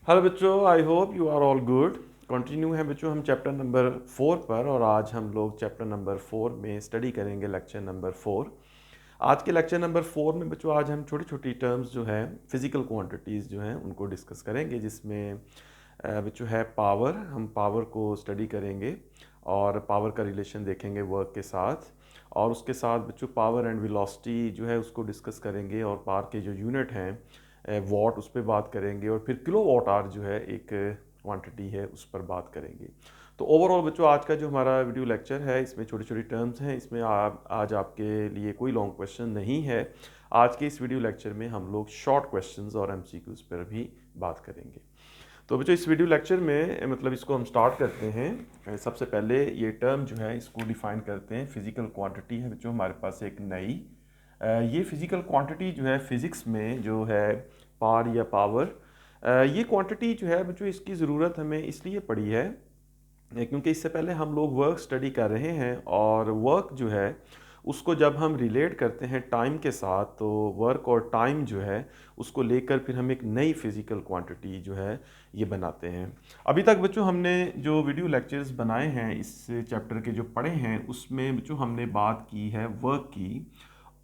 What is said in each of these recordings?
Hello बच्चों, I hope you are all good. Continue है बच्चों हम चैप्टर नंबर 4 पर, और आज हम लोग चैप्टर नंबर 4 में स्टडी करेंगे लेक्चर नंबर 4। आज के लेक्चर नंबर 4 में बच्चों आज हम छोटी छोटी टर्म्स जो है फिजिकल क्वांटिटीज़ जो हैं उनको डिस्कस करेंगे, जिसमें बच्चों है पावर। हम पावर को स्टडी करेंगे और पावर का रिलेशन देखेंगे वर्क के साथ, और उसके साथ बच्चों पावर एंड वेलोसिटी जो है उसको डिस्कस करेंगे, और पावर के जो यूनिट हैं वॉट उस पर बात करेंगे, और फिर किलो वॉट आवर जो है एक क्वांटिटी है उस पर बात करेंगे। तो ओवरऑल बच्चों आज का जो हमारा वीडियो लेक्चर है इसमें छोटी छोटी टर्म्स हैं, इसमें आज आपके लिए कोई लॉन्ग क्वेश्चन नहीं है। आज के इस वीडियो लेक्चर में हम लोग शॉर्ट क्वेश्चंस और एमसीक्यूज पर भी बात करेंगे। तो बच्चों इस वीडियो लेक्चर में मतलब इसको हम स्टार्ट करते हैं। सबसे पहले ये टर्म जो है इसको डिफाइन करते हैं। फिजिकल क्वांटिटी है बच्चों हमारे पास एक नई। ये फिजिकल क्वांटिटी जो है फिज़िक्स में जो है पार या पावर, ये क्वांटिटी जो है बच्चों इसकी ज़रूरत हमें इसलिए पड़ी है क्योंकि इससे पहले हम लोग वर्क स्टडी कर रहे हैं, और वर्क जो है उसको जब हम रिलेट करते हैं टाइम के साथ, तो वर्क और टाइम जो है उसको लेकर फिर हम एक नई फिज़िकल क्वांटिटी जो है ये बनाते हैं। अभी तक बच्चों हमने जो वीडियो लेक्चर्स बनाए हैं इस चैप्टर के जो पढ़े हैं उसमें बच्चों हमने बात की है वर्क की,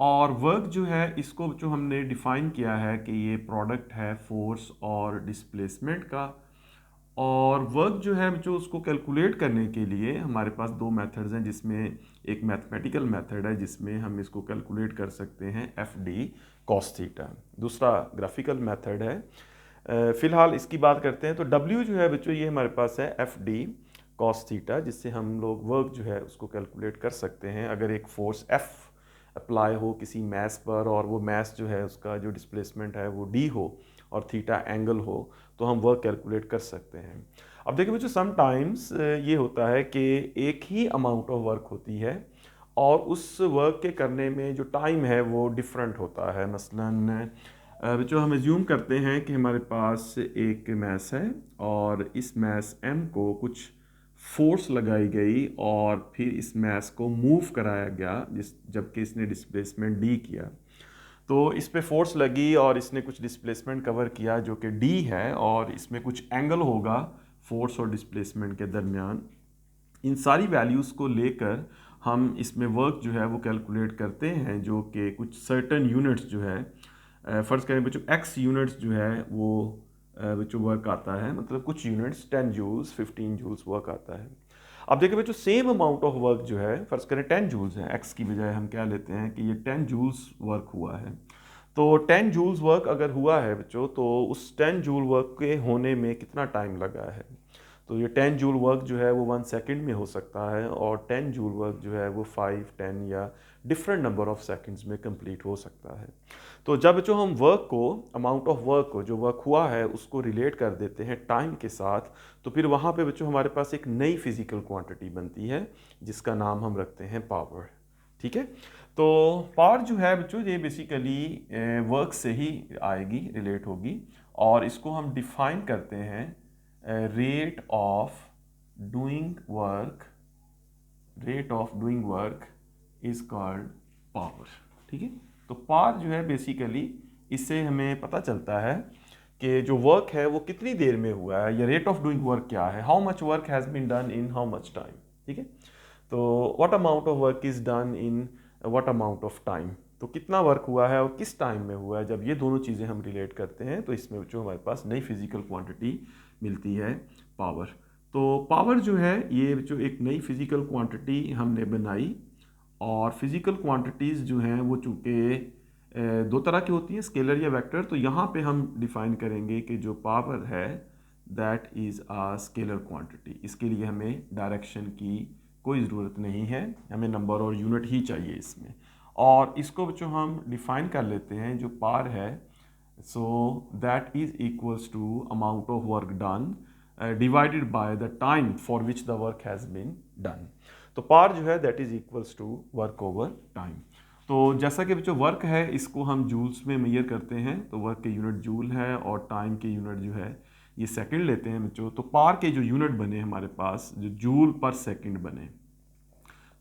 और वर्क जो है इसको जो हमने डिफाइन किया है कि ये प्रोडक्ट है फोर्स और डिस्प्लेसमेंट का। और वर्क जो है जो उसको कैलकुलेट करने के लिए हमारे पास दो मेथड्स हैं, जिसमें एक मैथमेटिकल मेथड है जिसमें हम इसको कैलकुलेट कर सकते हैं एफ डी कॉस थीटा, दूसरा ग्राफिकल मेथड है। फिलहाल इसकी बात करते हैं। तो डब्ल्यू जो है बच्चों ये हमारे पास है एफ डी कॉस थीटा, जिससे हम लोग वर्क जो है उसको कैलकुलेट कर सकते हैं। अगर एक फोर्स एफ अप्लाई हो किसी मैस पर, और वो मैस जो है उसका जो डिस्प्लेसमेंट है वो डी हो और थीटा एंगल हो, तो हम वर्क कैलकुलेट कर सकते हैं। अब देखिए बच्चों समटाइम्स ये होता है कि एक ही अमाउंट ऑफ वर्क होती है, और उस वर्क के करने में जो टाइम है वो डिफरेंट होता है। मसलन बच्चों हम एज्यूम करते हैं कि हमारे पास एक मैस है, और इस मैस एम को कुछ फोर्स लगाई गई, और फिर इस मैस को मूव कराया गया जबकि इसने डिस्प्लेसमेंट डी किया। तो इस पे फोर्स लगी और इसने कुछ डिस्प्लेसमेंट कवर किया जो कि डी है, और इसमें कुछ एंगल होगा फोर्स और डिस्प्लेसमेंट के दरमियान। इन सारी वैल्यूज़ को लेकर हम इसमें वर्क जो है वो कैलकुलेट करते हैं, जो कि कुछ सर्टन यूनिट्स जो है फ़र्ज़ करें बच्चों एक्स यूनिट्स जो है वो बच्चों वर्क आता है, मतलब कुछ यूनिट्स 10 जूल्स 15 जूल्स वर्क आता है। अब देखिए बच्चों सेम अमाउंट ऑफ वर्क जो है फ़र्ज़ करें 10 जूल्स है, एक्स की बजाय हम क्या लेते हैं कि ये 10 जूल्स वर्क हुआ है। तो 10 जूल्स वर्क अगर हुआ है बच्चों, तो उस 10 जूल वर्क के होने में कितना टाइम लगा है। तो ये 10 जूल वर्क जो है वो 1 सेकंड में हो सकता है, और 10 जूल वर्क जो है वो 5, 10 या डिफरेंट नंबर ऑफ सेकंड्स में कंप्लीट हो सकता है। तो जब जो हम वर्क को अमाउंट ऑफ वर्क को जो वर्क हुआ है उसको रिलेट कर देते हैं टाइम के साथ, तो फिर वहाँ पे बच्चों हमारे पास एक नई फिजिकल क्वांटिटी बनती है जिसका नाम हम रखते हैं पावर। ठीक है। तो पावर जो है बच्चों ये बेसिकली वर्क से ही आएगी, रिलेट होगी, और इसको हम डिफाइन करते हैं rate of doing work. Rate of doing work is called power. ठीक है। तो पावर जो है बेसिकली इससे हमें पता चलता है कि जो वर्क है वो कितनी देर में हुआ है, या रेट ऑफ डूइंग वर्क क्या है, how much work has been done in how much time. ठीक है। तो what amount of work is done in what amount of time, तो कितना वर्क हुआ है और किस टाइम में हुआ है। जब ये दोनों चीज़ें हम रिलेट करते हैं तो इसमें जो हमारे पास नई फिजिकल क्वांटिटी मिलती है पावर। तो पावर जो है ये जो एक नई फिजिकल क्वांटिटी हमने बनाई, और फिजिकल क्वांटिटीज़ जो हैं वो चूँकि दो तरह की होती हैं, स्केलर या वेक्टर। तो यहाँ पे हम डिफाइन करेंगे कि जो पावर है that is a scalar quantity. इसके लिए हमें डायरेक्शन की कोई ज़रूरत नहीं है, हमें नंबर और यूनिट ही चाहिए इसमें। और इसको बच्चों हम डिफाइन कर लेते हैं, जो पावर है so that is equals to amount of work done divided by the time for which the work has been done. तो पावर जो है that is equals to work over time. तो जैसा कि बच्चों वर्क है इसको हम जूल्स में मेजर करते हैं, तो वर्क के यूनिट जूल है, और टाइम के यूनिट जो है ये सेकंड लेते हैं बच्चों। तो पावर के जो यूनिट बने हमारे पास, जो जूल पर सेकंड बने,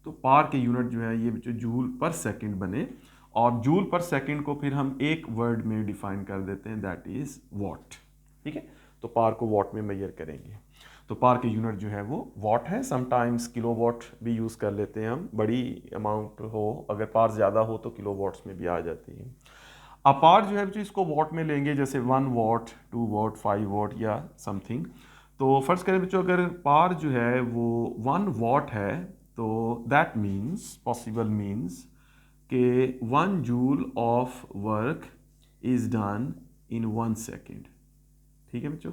तो पावर के यूनिट जो है ये बच्चों जूल पर सेकंड बने, और जूल पर सेकंड को फिर हम एक वर्ड में डिफाइन कर देते हैं दैट इज वॉट। ठीक है। तो पार को वॉट में मेजर करेंगे। तो पार की यूनिट जो है वो वॉट है, समटाइम्स किलो वॉट भी यूज़ कर लेते हैं हम, बड़ी अमाउंट हो अगर पार ज़्यादा हो तो किलो वॉट्स में भी आ जाती है। अब पार जो है बच्चों इसको वॉट में लेंगे, जैसे 1 वॉट, 2 वॉट, 5 वॉट या समथिंग। तो फर्स्ट करें बच्चों अगर पार जो है वो 1 वॉट है तो दैट मीन्स, पॉसिबल मीन्स कि 1 joule of work is done in 1 second. ठीक है बच्चों,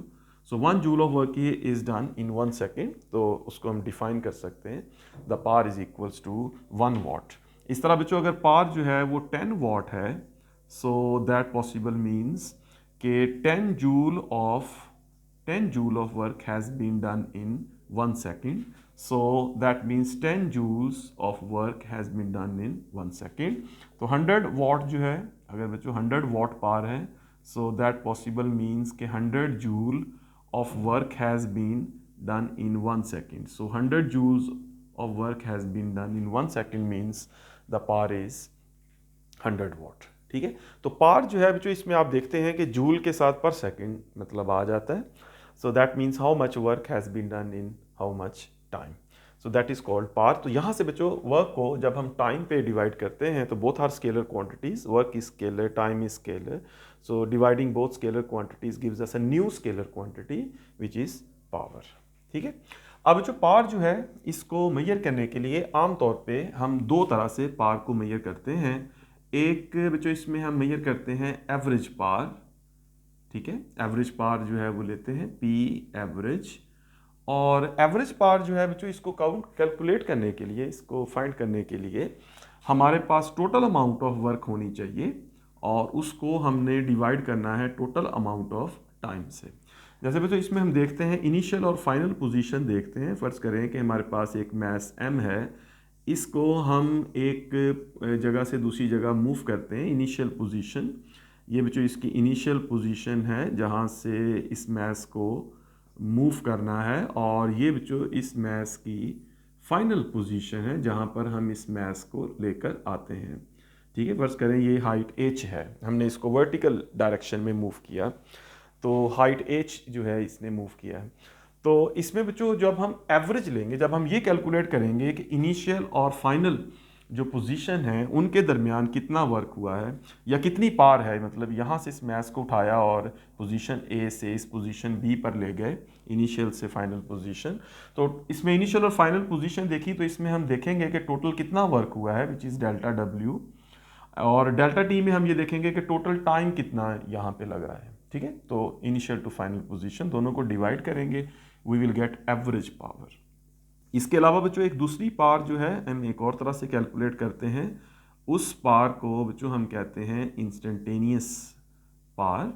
so 1 joule of work is done in 1 second, तो उसको हम डिफाइन कर सकते हैं the power is equals to 1 watt. इस तरह बच्चों अगर पार जो है वो 10 वॉट है, सो दैट पॉसिबल मीन्स कि 10 joule of work has been done in 1 second, so that means 10 joules of work has been done in 1 second. तो 100 वॉट जो है, अगर बच्चों 100 वॉट पार है, so that possible means कि 100 joule of work has been done in 1 second. So 100 joules of work has been done in 1 second means the power is 100 watt। ठीक है, तो पार जो है बच्चों इसमें आप देखते हैं कि जूल के साथ पर सेकंड मतलब आ जाता है। So that means how much work has been done in how much time, so that is called power. तो यहाँ से बच्चों वर्क को जब हम टाइम पे डिवाइड करते हैं तो both are scalar quantities, work is scalar, time is scalar, so dividing both scalar quantities gives us a new scalar quantity which is power. ठीक है, अब जो पार जो है इसको मेजर करने के लिए आमतौर पे हम दो तरह से पार को मेजर करते हैं। एक बच्चों इसमें हम मेजर करते हैं एवरेज पार। ठीक है, एवरेज पार जो है वो लेते हैं पी एवरेज, और एवरेज पार जो है बच्चों इसको काउंट कैलकुलेट करने के लिए, इसको फाइंड करने के लिए हमारे पास टोटल अमाउंट ऑफ वर्क होनी चाहिए और उसको हमने डिवाइड करना है टोटल अमाउंट ऑफ टाइम से। जैसे बच्चों इसमें हम देखते हैं इनिशियल और फाइनल पोजीशन देखते हैं। फर्ज करें कि हमारे पास एक मैस एम है, इसको हम एक जगह से दूसरी जगह मूव करते हैं। इनिशियल पोजीशन, ये बच्चों इसकी इनिशियल पोजीशन है जहाँ से इस मैस को मूव करना है, और ये बच्चों इस मैस की फाइनल पोजीशन है जहाँ पर हम इस मैस को लेकर आते हैं। ठीक है, फर्ज करें ये हाइट h है, हमने इसको वर्टिकल डायरेक्शन में मूव किया, तो हाइट h जो है इसने मूव किया है। तो इसमें बच्चों जब हम एवरेज लेंगे, जब हम ये कैलकुलेट करेंगे कि इनिशियल और फाइनल जो पोजीशन है उनके दरमियान कितना वर्क हुआ है या कितनी पार है, मतलब यहाँ से इस मैस को उठाया और पोजीशन ए से इस पोजीशन बी पर ले गए, इनिशियल से फाइनल पोजीशन। तो इसमें इनिशियल और फाइनल पोजीशन देखी तो इसमें हम देखेंगे कि टोटल कितना वर्क हुआ है विच इज़ डेल्टा डब्ल्यू, और डेल्टा टी में हम ये देखेंगे कि टोटल टाइम कितना यहाँ पे लगा है। ठीक है, तो इनिशियल टू फाइनल पोजीशन दोनों को डिवाइड करेंगे, we will get average power. इसके अलावा बच्चों एक दूसरी पार जो है हम एक और तरह से कैलकुलेट करते हैं, उस पार को बच्चों हम कहते हैं इंस्टेंटेनियस पार,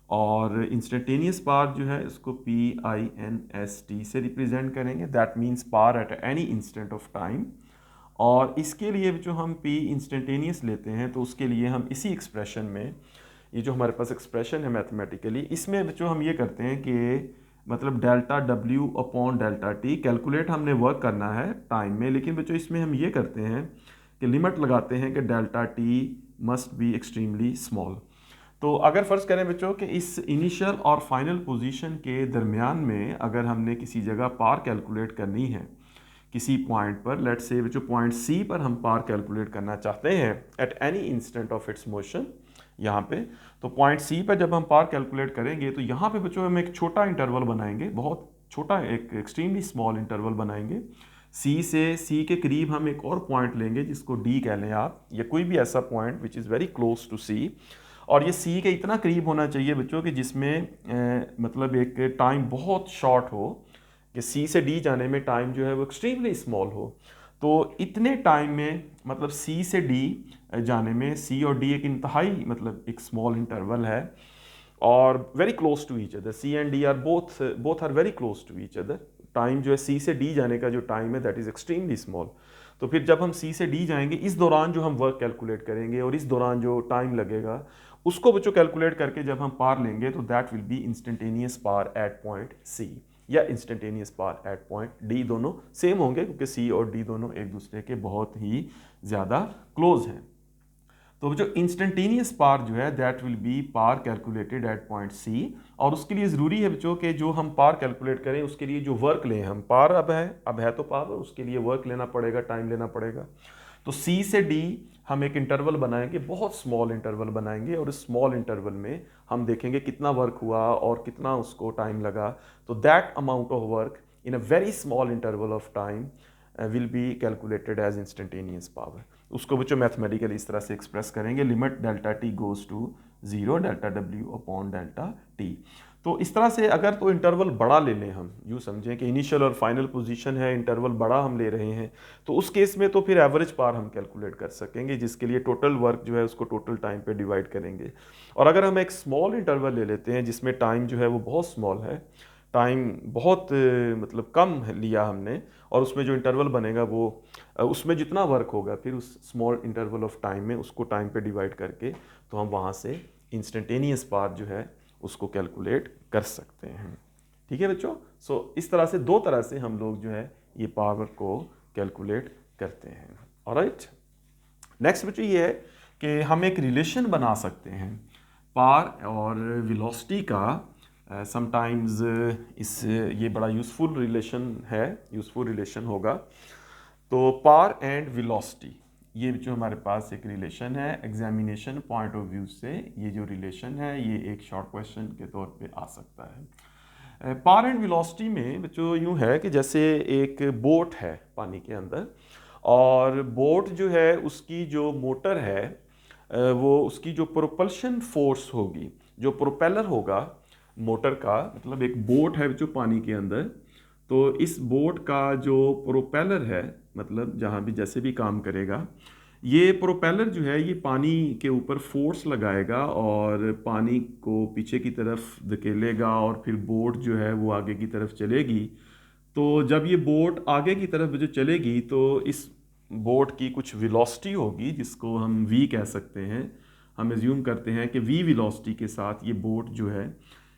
और इंस्टेंटेनियस पार जो है इसको PINST से रिप्रेजेंट करेंगे, that means power at any instant of time. और इसके लिए जो हम P इंस्टेंटेनियस लेते हैं तो उसके लिए हम इसी एक्सप्रेशन में, ये जो हमारे पास एक्सप्रेशन है मैथमेटिकली, इसमें बच्चों हम ये करते हैं कि मतलब delta W upon delta T calculate हमने वर्क करना है टाइम में, लेकिन बच्चों इसमें हम ये करते हैं कि लिमिट लगाते हैं कि delta T must be extremely small. तो अगर फ़र्ज़ करें बच्चों कि इस इनिशियल और फाइनल पोजीशन के दरमियान में अगर हमने किसी जगह पार कैलकुलेट करनी है किसी पॉइंट पर, लेट्स से बच्चों पॉइंट C पर हम पार कैलकुलेट करना चाहते हैं eight any instant of its motion यहाँ पे, तो पॉइंट C पर जब हम पार कैलकुलेट करेंगे तो यहाँ पे बच्चों हम एक छोटा इंटरवल बनाएंगे, बहुत छोटा, एक एक्सट्रीमली स्मॉल इंटरवल बनाएंगे। C के करीब हम एक और पॉइंट लेंगे जिसको D कह लें आप, या कोई भी ऐसा point which is very close to C, और ये C के इतना करीब होना चाहिए बच्चों कि जिसमें मतलब एक टाइम बहुत शॉर्ट हो, कि C से D जाने में टाइम जो है वो एक्सट्रीमली स्मॉल हो। तो इतने टाइम में मतलब C से D जाने में, C और D एक इंतहाई मतलब एक स्मॉल इंटरवल है और very close to each other, C and D are both are very close to each other. Time जो है C से D जाने का जो टाइम है दैट इज़ एक्सट्रीमली स्मॉल। तो फिर जब हम C से D जाएंगे, इस दौरान जो हम वर्क कैलकुलेट करेंगे और इस दौरान जो टाइम लगेगा उसको बच्चों कैलकुलेट करके जब हम पार लेंगे तो that will be instantaneous power at point C या instantaneous power at point D। दोनों सेम होंगे क्योंकि C और D दोनों एक दूसरे के बहुत ही ज़्यादा क्लोज हैं। तो जो इंस्टेंटेनियस पार जो है that will be power calculated at point C, और उसके लिए ज़रूरी है बच्चों कि जो हम पार कैलकुलेट करें उसके लिए जो वर्क लें हम, पार अब है तो पावर, उसके लिए वर्क लेना पड़ेगा, टाइम लेना पड़ेगा। तो सी से डी हम एक इंटरवल बनाएंगे, बहुत स्मॉल इंटरवल बनाएंगे, और इस स्मॉल इंटरवल में हम देखेंगे कितना वर्क हुआ और कितना उसको टाइम लगा। तो that amount of work in a very small interval of time will be calculated as instantaneous power. उसको बच्चों मैथमेटिकली इस तरह से एक्सप्रेस करेंगे, limit delta T goes to 0 delta W upon delta T. तो इस तरह से अगर तो इंटरवल बड़ा ले लें, हम यूँ समझें कि इनिशियल और फाइनल पोजीशन है, इंटरवल बड़ा हम ले रहे हैं, तो उस केस में तो फिर एवरेज पार हम कैलकुलेट कर सकेंगे, जिसके लिए टोटल वर्क जो है उसको टोटल टाइम पे डिवाइड करेंगे। और अगर हम एक स्मॉल इंटरवल ले लेते हैं जिसमें टाइम जो है वो बहुत स्मॉल है, टाइम बहुत मतलब कम लिया हमने, और उसमें जो इंटरवल बनेगा वो उसमें जितना वर्क होगा फिर उस स्मॉल इंटरवल ऑफ टाइम में उसको टाइम पे डिवाइड करके तो हम वहाँ से इंस्टेंटेनियस पार जो है उसको कैलकुलेट कर सकते हैं। ठीक है बच्चों। सो इस तरह से दो तरह से हम लोग जो है ये पावर को कैलकुलेट करते हैं। ऑलराइट, नेक्स्ट बच्चों ये है कि हम एक रिलेशन बना सकते हैं पार और वेलोसिटी का। समटाइम्स इस ये बड़ा यूज़फुल रिलेशन होगा। तो पार एंड वेलोसिटी, ये जो हमारे पास एक रिलेशन है, एग्जामिनेशन पॉइंट ऑफ व्यू से ये जो रिलेशन है ये एक शॉर्ट क्वेश्चन के तौर पे आ सकता है। पार एंड वेलोसिटी में बच्चों यूँ है कि जैसे एक बोट है पानी के अंदर, और बोट जो है उसकी जो मोटर है वो उसकी जो प्रोपल्शन फोर्स होगी, जो प्रोपेलर होगा मोटर का, मतलब एक बोट है जो पानी के अंदर, तो इस बोट का जो प्रोपेलर है, मतलब जहाँ भी जैसे भी काम करेगा, ये प्रोपेलर जो है ये पानी के ऊपर फोर्स लगाएगा और पानी को पीछे की तरफ धकेलेगा, और फिर बोट जो है वो आगे की तरफ चलेगी। तो जब ये बोट आगे की तरफ जो चलेगी तो इस बोट की कुछ वेलोसिटी होगी जिसको हम v कह सकते हैं। हम एज्यूम करते हैं कि v वेलोसिटी के साथ ये बोट जो है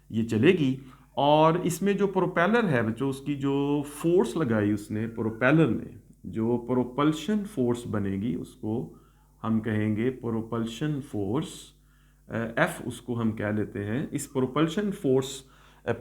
ये चलेगी, और इसमें जो प्रोपेलर है बच्चों उसकी जो फोर्स लगाई उसने प्रोपेलर में, जो प्रोपल्शन फोर्स बनेगी उसको हम कहेंगे प्रोपल्शन फोर्स, एफ उसको हम कह लेते हैं। इस प्रोपल्शन फोर्स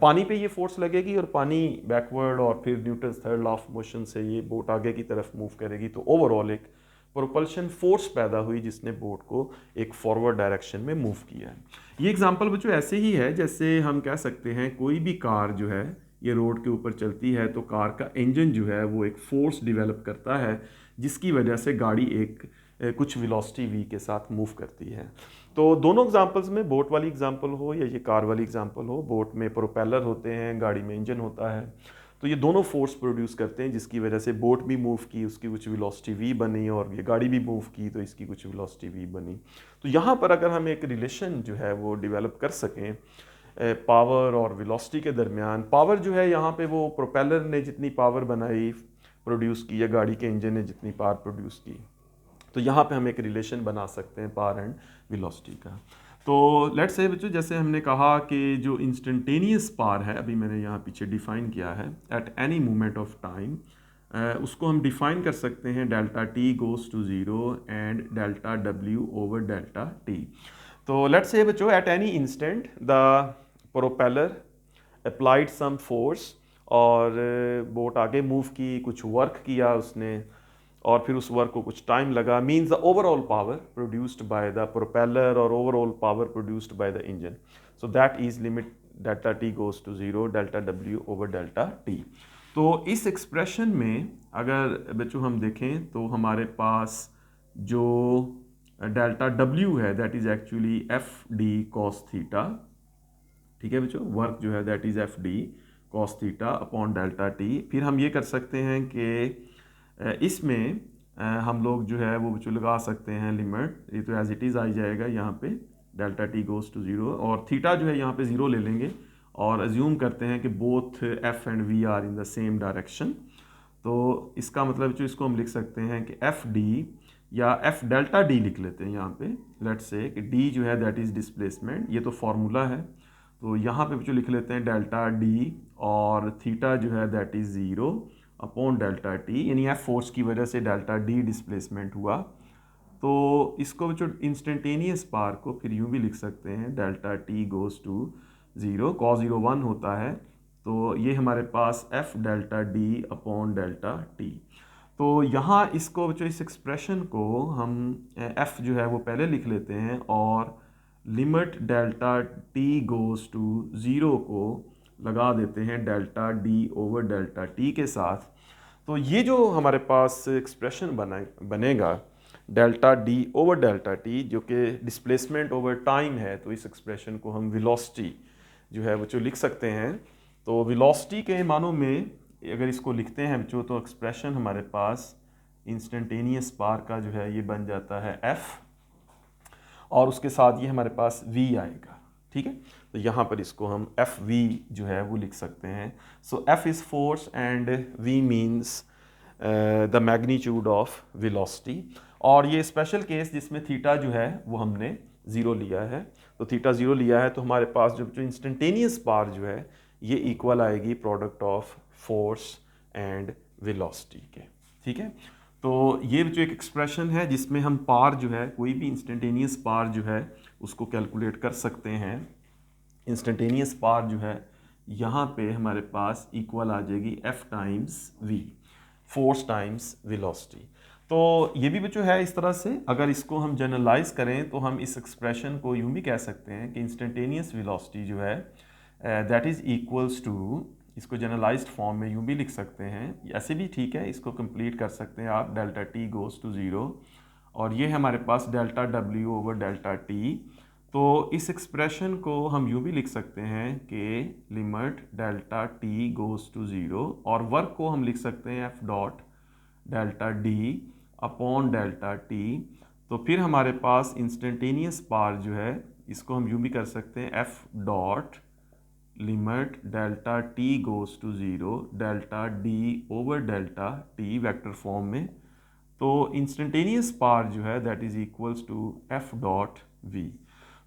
पानी पे ये फोर्स लगेगी और पानी बैकवर्ड और फिर Newton's third law of motion से ये बोट आगे की तरफ मूव करेगी, तो ओवरऑल एक प्रोपल्शन फोर्स पैदा हुई जिसने बोट को एक फॉरवर्ड डायरेक्शन में मूव किया है। ये एग्जांपल बच्चों ऐसे ही है जैसे हम कह सकते हैं कोई भी कार जो है ये रोड के ऊपर चलती है तो कार का इंजन जो है वो एक फोर्स डिवेलप करता है जिसकी वजह से गाड़ी एक कुछ वेलोसिटी v के साथ मूव करती है। तो दोनों एग्जांपल्स में, बोट वाली एग्जांपल हो या ये कार वाली एग्जांपल हो, बोट में प्रोपेलर होते हैं, गाड़ी में इंजन होता है, तो ये दोनों फोर्स प्रोड्यूस करते हैं जिसकी वजह से बोट भी मूव की, उसकी कुछ वेलोसिटी v बनी, और ये गाड़ी भी मूव की तो इसकी कुछ वेलोसिटी v बनी। तो यहाँ पर अगर हम एक रिलेशन जो है वो डेवलप कर सकें पावर और वेलोसिटी के दरमियान, पावर जो है यहाँ पे वो प्रोपेलर ने जितनी पावर बनाई प्रोड्यूस की या गाड़ी के इंजन ने जितनी पावर प्रोड्यूस की, तो यहाँ पे हम एक रिलेशन बना सकते हैं पावर एंड वेलोसिटी का। तो लेट्स से बच्चों जैसे हमने कहा कि जो इंस्टेंटेनियस पावर है, अभी मैंने यहाँ पीछे डिफाइन किया है, at any moment of time, उसको हम डिफाइन कर सकते हैं delta T goes to 0 and delta W over delta T. तो लेट्स से बच्चों at any instant the propeller applied some force, और बोट आगे मूव की, कुछ वर्क किया उसने, और फिर उस वर्क को कुछ टाइम लगा, means the overall power produced by the propeller और overall power produced by the engine, so that is limit delta T goes to 0 delta W over delta T. तो इस एक्सप्रेशन में अगर बच्चों हम देखें तो हमारे पास जो डेल्टा डब्ल्यू है that is actually F D cos theta, ठीक है बच्चों, वर्क जो है that is F D cos theta upon delta T. फिर हम ये कर सकते हैं कि इसमें हम लोग जो है वो बच्चों लगा सकते हैं लिमिट, ये तो एज इट इज़ आ जाएगा यहाँ पे डेल्टा टी गोज टू 0, और थीटा जो है यहाँ पे 0 ले लेंगे और एज्यूम करते हैं कि both F and V are in the same direction. तो इसका मतलब जो इसको हम लिख सकते हैं कि एफ डी या एफ डेल्टा डी लिख लेते हैं यहाँ पे, लेट्स से कि डी जो है दैट इज़ डिस्प्लेसमेंट, ये तो फॉर्मूला है, तो यहाँ पे बच्चों लिख लेते हैं डेल्टा डी, और थीटा जो है that is 0 upon delta T, यानी एफ फोर्स की वजह से डेल्टा डी डिस्प्लेसमेंट हुआ, तो इसको जो इंस्टेंटेनियस पार को फिर यूँ भी लिख सकते हैं delta T goes to zero, cos 0 1 होता है, तो ये हमारे पास F delta D upon delta T. तो यहाँ इसको जो इस एक्सप्रेशन को हम एफ जो है वो पहले लिख लेते हैं और limit delta T goes to zero को लगा देते हैं delta D over delta T के साथ। तो ये जो हमारे पास एक्सप्रेशन बनेगा delta D over delta T, जो कि डिस्प्लेसमेंट ओवर टाइम है, तो इस एक्सप्रेशन को हम वेलोसिटी जो है वो जो लिख सकते हैं। तो वेलोसिटी के मानों में अगर इसको लिखते हैं बच्चों, तो एक्सप्रेशन हमारे पास इंस्टेंटेनियस पार का जो है ये बन जाता है एफ, और उसके साथ ये हमारे पास v आएगा। ठीक है, तो यहाँ पर इसको हम एफ वी जो है वो लिख सकते हैं। So F is force and v means the magnitude of velocity. और ये स्पेशल केस जिसमें थीटा जो है वो हमने ज़ीरो लिया है, तो थीटा ज़ीरो लिया है, तो हमारे पास जो इंस्टेंटेनियस पार जो है ये इक्वल आएगी product of force and velocity के। ठीक है, तो ये जो एक एक्सप्रेशन है जिसमें हम पार जो है कोई भी इंस्टेंटेनियस पार जो है उसको कैलकुलेट कर सकते हैं। इंस्टेंटेनियस पार जो है यहाँ पे हमारे पास इक्वल आ जाएगी F times V, force times velocity. तो ये भी बच्चों है इस तरह से। अगर इसको हम जनरलाइज करें तो हम इस एक्सप्रेशन को यूँ भी कह सकते हैं कि इंस्टेंटेनियस वेलोसिटी जो है दैट इज़ इक्वल्स टू, इसको जनरलाइज्ड फॉर्म में यूँ भी लिख सकते हैं, ऐसे भी ठीक है, इसको कंप्लीट कर सकते हैं आप, delta T goes to zero, और ये हमारे पास delta W over delta T. तो इस एक्सप्रेशन को हम यूँ भी लिख सकते हैं कि limit delta T goes to zero, और वर्क को हम लिख सकते हैं F dot delta D upon delta T. तो फिर हमारे पास इंस्टेंटेनियस पार जो है इसको हम यूँ भी कर सकते हैं F dot limit delta T goes to zero delta D over delta T vector form में। तो इंस्टेंटेनियस पार जो है that is equals to F dot V.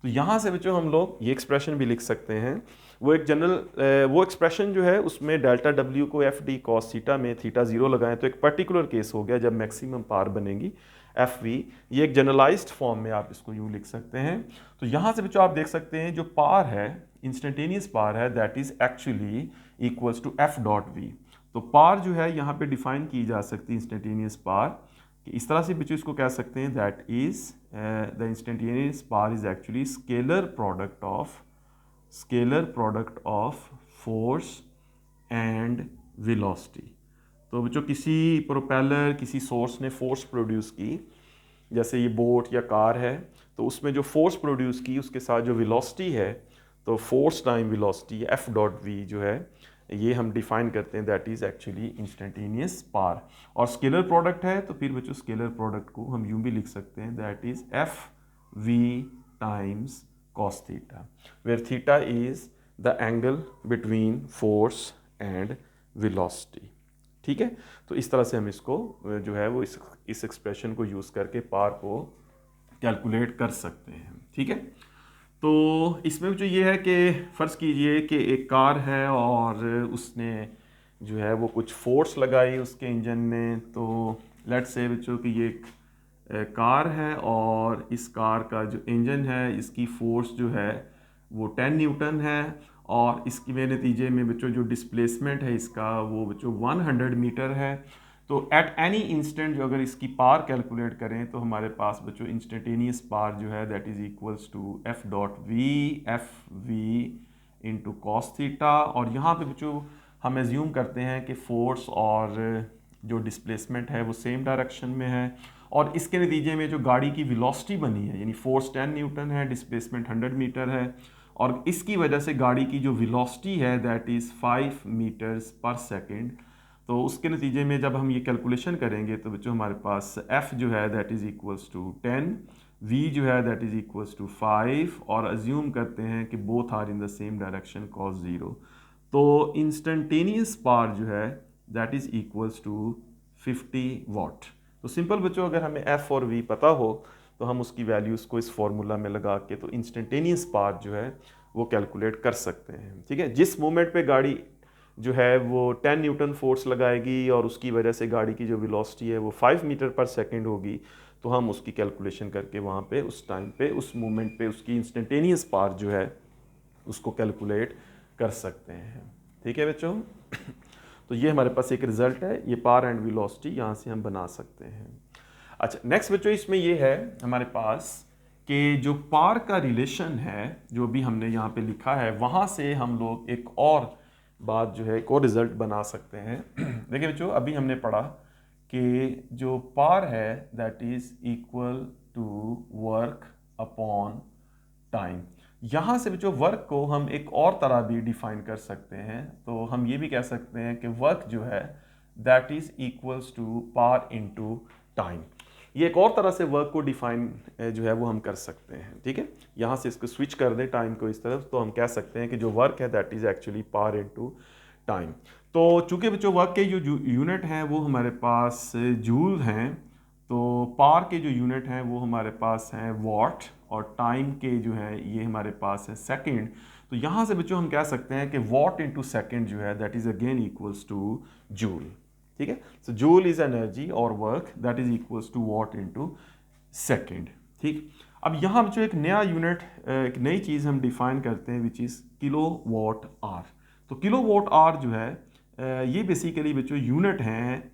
तो यहाँ से बच्चों हम लोग ये एक्सप्रेशन भी लिख सकते हैं। वो एक जनरल वो एक्सप्रेशन जो है उसमें डेल्टा डब्ल्यू को एफ डी कॉस थीटा में थीटा ज़ीरो लगाएं, तो एक पर्टिकुलर केस हो गया जब मैक्सिमम पार बनेगी एफ वी। ये एक जनरलाइज्ड फॉर्म में आप इसको यूँ लिख सकते हैं। तो यहाँ से बच्चों आप देख सकते हैं जो पार है इंस्टेंटेनियस पार है that is actually equals to F dot V. तो पार जो है यहाँ पे डिफाइन की जा सकती है इंस्टेंटेनियस पार कि इस तरह से बच्चों इसको कह सकते हैं that is the instantaneous power is actually scalar product of force and velocity. तो बच्चों किसी प्रोपेलर किसी सोर्स ने फोर्स प्रोड्यूस की, जैसे ये बोट या कार है, तो उसमें जो फोर्स प्रोड्यूस की उसके साथ जो वेलोसिटी है, तो force time velocity F dot V जो है ये हम डिफाइन करते हैं that is actually instantaneous power. और स्केलर प्रोडक्ट है तो फिर बच्चों स्केलर प्रोडक्ट को हम यूँ भी लिख सकते हैं that is F V times cos theta, where theta is the angle between force and velocity. ठीक है, तो इस तरह से हम इसको जो है वो इस एक्सप्रेशन को यूज़ करके पार को कैलकुलेट कर सकते हैं। ठीक है, तो इसमें जो ये है कि फ़र्ज़ कीजिए कि एक कार है और उसने जो है वो कुछ फोर्स लगाई उसके इंजन में। तो लेट्स से बच्चों कि ये एक कार है और इस कार का जो इंजन है इसकी फोर्स जो है वो 10 न्यूटन है, और इसकी में नतीजे में बच्चों जो डिस्प्लेसमेंट है इसका वो बच्चों 100 मीटर है। तो एट एनी इंस्टेंट जो अगर इसकी पार कैलकुलेट करें तो हमारे पास बच्चों इंस्टेंटेनियस पार जो है that is equals to F dot V F V into cos theta. और यहाँ पे बच्चों हम एज्यूम करते हैं कि फोर्स और जो डिस्प्लेसमेंट है वो सेम डायरेक्शन में है, और इसके नतीजे में जो गाड़ी की वेलोसिटी बनी है यानी फोर्स 10 न्यूटन है, डिस्प्लेसमेंट 100 मीटर है, और इसकी वजह से गाड़ी की जो वेलोसिटी है दैट इज़ 5 मीटर्स पर सेकेंड। तो उसके नतीजे में जब हम ये कैलकुलेशन करेंगे तो बच्चों हमारे पास f जो है that is equals to 10, v जो है दैट इज़ इक्वल्स टू 5, और अज्यूम करते हैं कि both are in the same direction cos 0। तो इंस्टेंटेनियस पार जो है that is equals to 50 watt. तो सिंपल बच्चों अगर हमें f और v पता हो तो हम उसकी वैल्यूज़ को इस फॉर्मूला में लगा के तो इंस्टेंटेनियस पार जो है वो कैलकुलेट कर सकते हैं। ठीक है, जिस मोमेंट पे गाड़ी जो है वो 10 न्यूटन फोर्स लगाएगी और उसकी वजह से गाड़ी की जो वेलोसिटी है वो 5 मीटर पर सेकंड होगी, तो हम उसकी कैलकुलेशन करके वहाँ पे उस टाइम पे उस मोमेंट पे उसकी इंस्टेंटेनियस पावर जो है उसको कैलकुलेट कर सकते हैं। ठीक है बच्चों। तो ये हमारे पास एक रिजल्ट है, ये पावर एंड वेलोसिटी यहाँ से हम बना सकते हैं। अच्छा नेक्स्ट बच्चों इसमें ये है हमारे पास कि जो पावर का रिलेशन है जो भी हमने यहाँ पे लिखा है वहाँ से हम लोग एक और बात जो है एक और रिजल्ट बना सकते हैं। देखिए बच्चों अभी हमने पढ़ा कि जो पावर है that is equal to work upon time. यहाँ से बच्चों वर्क को हम एक और तरह भी डिफाइन कर सकते हैं, तो हम ये भी कह सकते हैं कि वर्क जो है that is equals to power into time. ये एक और तरह से वर्क को डिफाइन जो है वो हम कर सकते हैं। ठीक है, यहाँ से इसको स्विच कर दें टाइम को इस तरफ, तो हम कह सकते हैं कि जो वर्क है that is actually power into time. तो चूंकि बच्चों वर्क के जो यूनिट हैं वो हमारे पास जूल हैं, तो पावर के जो यूनिट हैं वो हमारे पास हैं वॉट, और टाइम के जो है ये हमारे पास है सेकंड। तो यहाँ से बच्चों हम कह सकते हैं कि वॉट इनटू सेकंड जो है that is again equals to joule. ठीक है, सो जूल इज एनर्जी और work that is equals to watt into second. ठीक, अब यहाँ बच्चों एक नया यूनिट एक नई चीज़ हम डिफाइन करते हैं which is kilowatt hour. तो किलो वॉट आर जो है ये बेसिकली बच्चों यूनिट हैं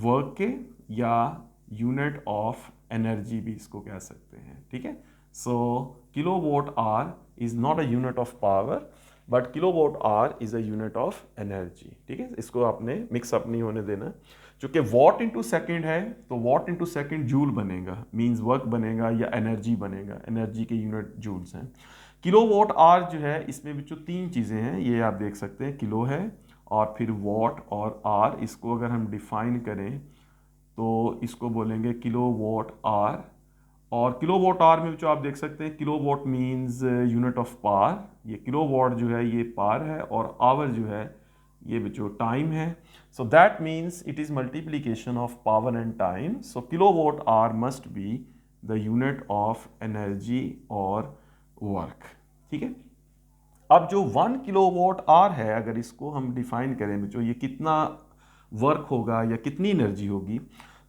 वर्क के या यूनिट ऑफ एनर्जी भी इसको कह सकते हैं। ठीक है, so kilowatt hour is not a unit of power but kilowatt hour is a unit of energy. ठीक है, इसको आपने मिक्सअप नहीं होने देना। चूंकि वॉट इनटू सेकंड है तो वॉट इनटू सेकंड जूल बनेगा, मींस वर्क बनेगा या एनर्जी बनेगा, एनर्जी के यूनिट जूल्स हैं। किलो वॉट आर जो है इसमें भी जो तीन चीज़ें हैं ये आप देख सकते हैं, किलो है और फिर वॉट और आर। इसको अगर हम डिफाइन करें तो इसको बोलेंगे किलो वॉट आर, और किलो वॉट आर में जो आप देख सकते हैं kilo watt means unit of power, ये किलो वॉट जो है ये पावर है और आवर जो है ये बच्चों टाइम है। So that means it is multiplication of power and time. So kilowatt hour must be the unit of energy और वर्क। ठीक है, अब जो 1 किलो वॉट आर है अगर इसको हम डिफाइन करें बच्चों ये कितना वर्क होगा या कितनी एनर्जी होगी,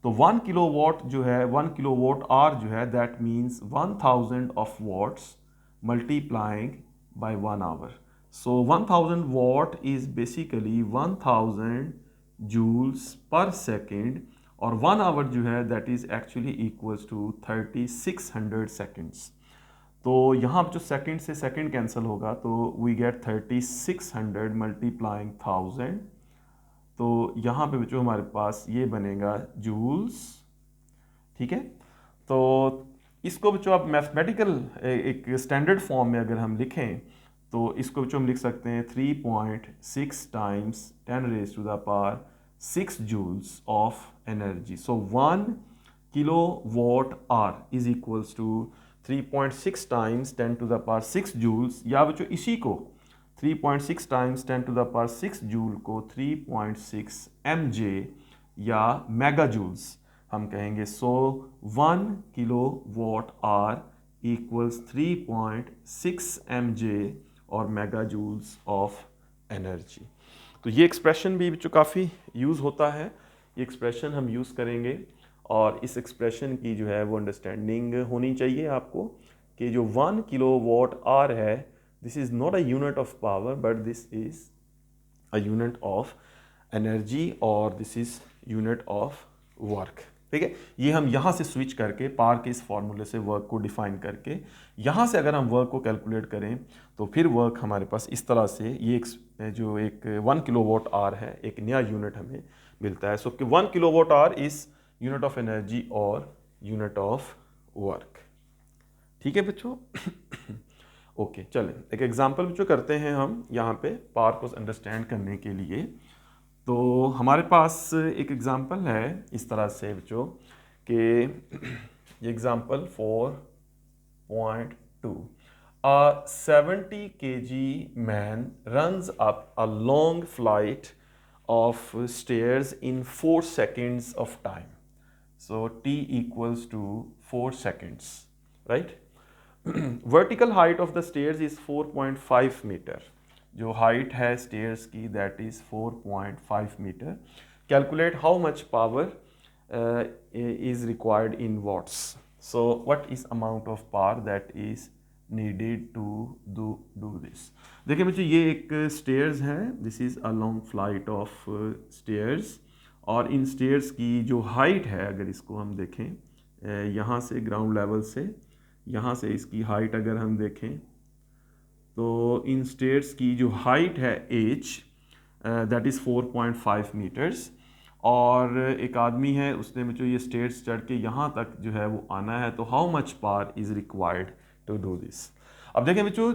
तो 1 किलो वॉट जो है 1 किलो वॉट आर जो है that means 1000 of watts multiplying by 1 hour. So 1000 watt is basically 1000 joules per second, और 1 आवर जो है that is actually equals to 3600 seconds. तो यहाँ जो सेकंड से सेकंड कैंसिल होगा तो वी गेट 3600 मल्टीप्लाइंग 1000। तो यहाँ पे बच्चों हमारे पास ये बनेगा जूल्स। ठीक है, तो इसको बच्चों आप मैथमेटिकल एक स्टैंडर्ड फॉर्म में अगर हम लिखें तो इसको बच्चों हम लिख सकते हैं 3.6 times 10 raise to the power 6 joules of energy. So 1 kilowatt hour is equals to 3.6 times 10 to the power 6 joules, या बच्चों इसी को 3.6 times 10 to the power 6 joule को 3.6 mj या मेगा जूल्स हम कहेंगे। So 1 kilowatt hour equals 3.6 mj और mega joules of energy. तो ये एक्सप्रेशन भी बच्चों काफ़ी यूज़ होता है, ये एक्सप्रेशन हम यूज़ करेंगे और इस एक्सप्रेशन की जो है वो अंडरस्टैंडिंग होनी चाहिए आपको कि जो 1 किलो वॉट आर है this is not a unit of power but this is a unit of energy और this is unit of work. ठीक है, ये हम यहाँ से स्विच करके पावर के इस फॉर्मूले से वर्क को डिफाइन करके यहाँ से अगर हम वर्क को कैलकुलेट करें तो फिर वर्क हमारे पास इस तरह से ये जो एक 1 किलो वॉट आर है एक नया यूनिट हमें मिलता है। सो कि 1 kilowatt hour is unit of energy और यूनिट ऑफ वर्क। ठीक है बच्चों। ओके चलें एक एग्जांपल बच्चों करते हैं हम यहाँ पे पावर को अंडरस्टैंड करने के लिए। तो हमारे पास एक एग्जांपल है इस तरह से बच्चों कि ये example 4.2 A 70 kg man runs up a long flight of stairs in 4 seconds of time. So t equals to 4 seconds, right? Vertical height of the stairs is 4.5 meter. जो height है stairs की that is 4.5 meter. Calculate how much power is required in watts. So what is amount of power that is needed to do this? देखिए बच्चों, ये एक stairs है, this is a long flight of stairs, और इन stairs की जो height है, अगर इसको हम देखें यहाँ से ग्राउंड लेवल से, यहाँ से इसकी हाइट अगर हम देखें तो इन स्टेयर्स की जो हाइट है एच दैट इज़ 4.5 मीटर्स, और एक आदमी है उसने मुझे ये स्टेयर्स चढ़ के यहाँ तक जो है वो आना है, तो how much power is required to do this? अब देखें बच्चों,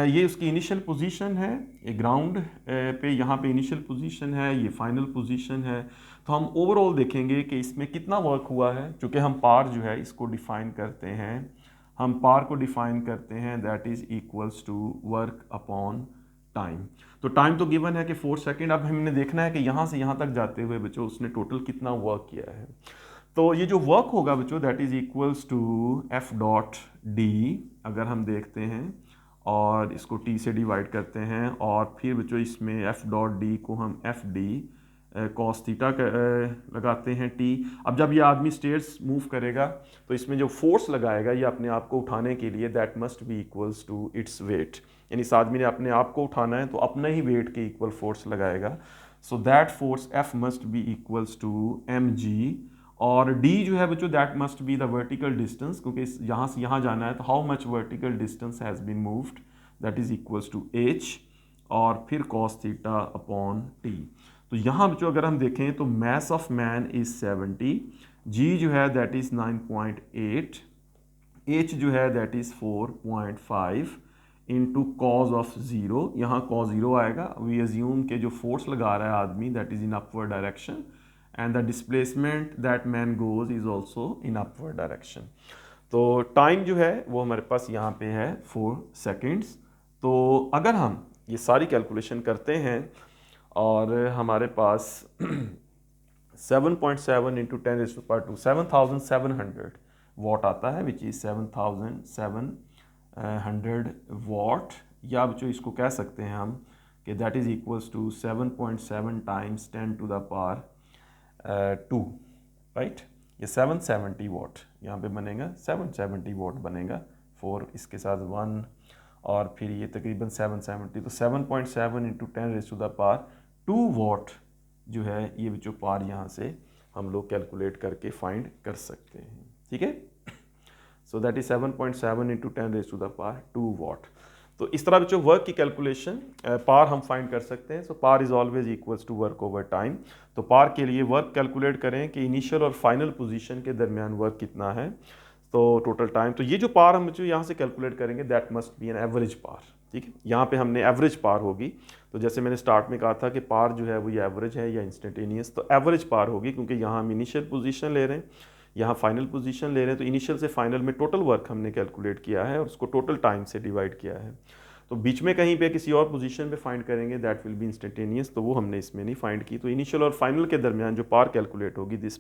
ये उसकी इनिशियल पोजीशन है, ये ग्राउंड पे यहाँ पे इनिशियल पोजीशन है, ये फाइनल पोजीशन है। तो हम ओवरऑल देखेंगे कि इसमें कितना वर्क हुआ है, चूँकि हम पावर जो है इसको डिफ़ाइन करते हैं, हम पावर को डिफ़ाइन करते हैं that is equals to work upon time. तो टाइम तो गिवन है कि 4 सेकेंड। अब हमने देखना है कि यहाँ से यहाँ तक जाते हुए बच्चों उसने टोटल कितना वर्क किया है। तो ये जो वर्क होगा बच्चों that is equals to F dot D, अगर हम देखते हैं और इसको टी से डिवाइड करते हैं, और फिर बच्चों इसमें एफ डॉट डी को हम एफ डी कॉस थीटा लगाते हैं टी। अब जब ये आदमी स्टेयर्स मूव करेगा तो इसमें जो फोर्स लगाएगा ये अपने आप को उठाने के लिए that must be equals to its weight, यानी इस आदमी ने अपने आप को उठाना है तो अपने ही वेट के इक्वल फोर्स लगाएगा। So that force F must be equals to M G, और डी जो है बच्चों that must be the vertical distance, क्योंकि यहाँ से यहाँ जाना है तो how much vertical distance has been moved that is equals to H, और फिर कॉस थीटा अपॉन टी। तो यहाँ बच्चों अगर हम देखें तो मैस ऑफ मैन इज 70, जी जो है दैट इज 9.8, एच जो है that is 4.5 into cos of zero, यहाँ कॉज ज़ीरो आएगा। वी अज्यूम के जो फोर्स लगा रहा है आदमी that is in upward direction, and the displacement that man goes is also in upward direction. तो टाइम जो है वो हमारे पास यहाँ पे है 4 सेकेंड्स। तो अगर हम ये सारी कैलकुलेशन करते हैं और हमारे पास 7.7 इंटू 10⁻², 7700 वॉट आता है, विच इज़ 7700 वॉट, या बच्चों इसको कह सकते हैं हम कि that is equals to 7.7 times 10⁻², right. ये 770 वॉट यहाँ पे बनेगा, 770 वॉट बनेगा, 4 इसके साथ 1 और फिर ये तकरीबन 770, तो 7.7 इंटू 10⁻² वॉट जो है ये जो पार यहाँ से हम लोग कैलकुलेट करके फाइंड कर सकते हैं, ठीक है। So that is 7.7 into 10⁻² what. तो इस तरह बच्चों वर्क की कैलकुलेशन पार हम फाइंड कर सकते हैं। So power is always equals to work over time. तो पार के लिए वर्क कैलकुलेट करें कि इनिशियल और फाइनल पोजीशन के दरमियान वर्क कितना है, तो टोटल टाइम। तो ये जो पार हम जो यहाँ से कैलकुलेट करेंगे that must be an average power, ठीक है। यहाँ पे हमने एवरेज पार होगी, तो जैसे मैंने स्टार्ट में कहा था कि पार जो है वो ये एवरेज है या इंस्टेंटेनियस, तो एवरेज पार होगी, क्योंकि यहाँ हम इनिशियल पोजीशन ले रहे हैं, यहाँ फाइनल पोजीशन ले रहे हैं। तो इनिशियल से फाइनल में टोटल वर्क हमने कैलकुलेट किया है और उसको टोटल टाइम से डिवाइड किया है। तो बीच में कहीं पे किसी और पोजीशन पे फाइंड करेंगे दैट विल बी इंस्टेंटेनियस, तो वो हमने इसमें नहीं फाइंड की। तो इनिशियल और फाइनल के दरमियान जो पार कैलकुलेट होगी this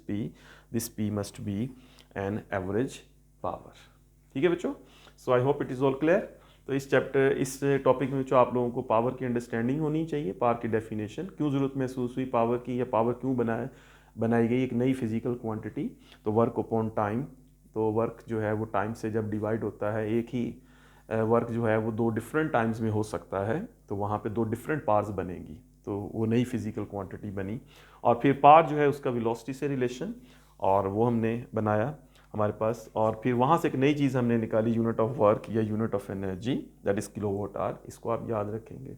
P must be an average power, ठीक है बच्चों। So I hope it is all clear. तो इस टॉपिक में जो आप लोगों को पावर की अंडरस्टैंडिंग होनी चाहिए, पावर की डेफिनेशन, क्यों ज़रूरत महसूस हुई पावर की, या पावर क्यों बनाई गई एक नई फिजिकल क्वांटिटी। तो वर्क अपॉन टाइम, तो वर्क जो है वो टाइम से जब डिवाइड होता है, एक ही वर्क जो है वो 2 डिफरेंट टाइम्स में हो सकता है, तो वहाँ पे 2 डिफरेंट पार्स बनेंगी, तो वो नई फिजिकल क्वांटिटी बनी। और फिर पार जो है उसका वेलोसिटी से रिलेशन, और वो हमने बनाया हमारे पास, और फिर वहाँ से एक नई चीज़ हमने निकाली, यूनिट ऑफ वर्क या unit of energy, that is kilowatt hour. इसको आप याद रखेंगे।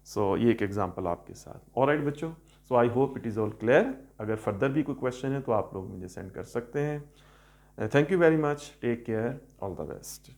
सो ये एक एग्जांपल आपके साथ। ऑलराइट बच्चों, so I hope it is all clear. अगर फर्दर भी कोई क्वेश्चन है तो आप लोग मुझे सेंड कर सकते हैं। Thank you very much, take care, all the best.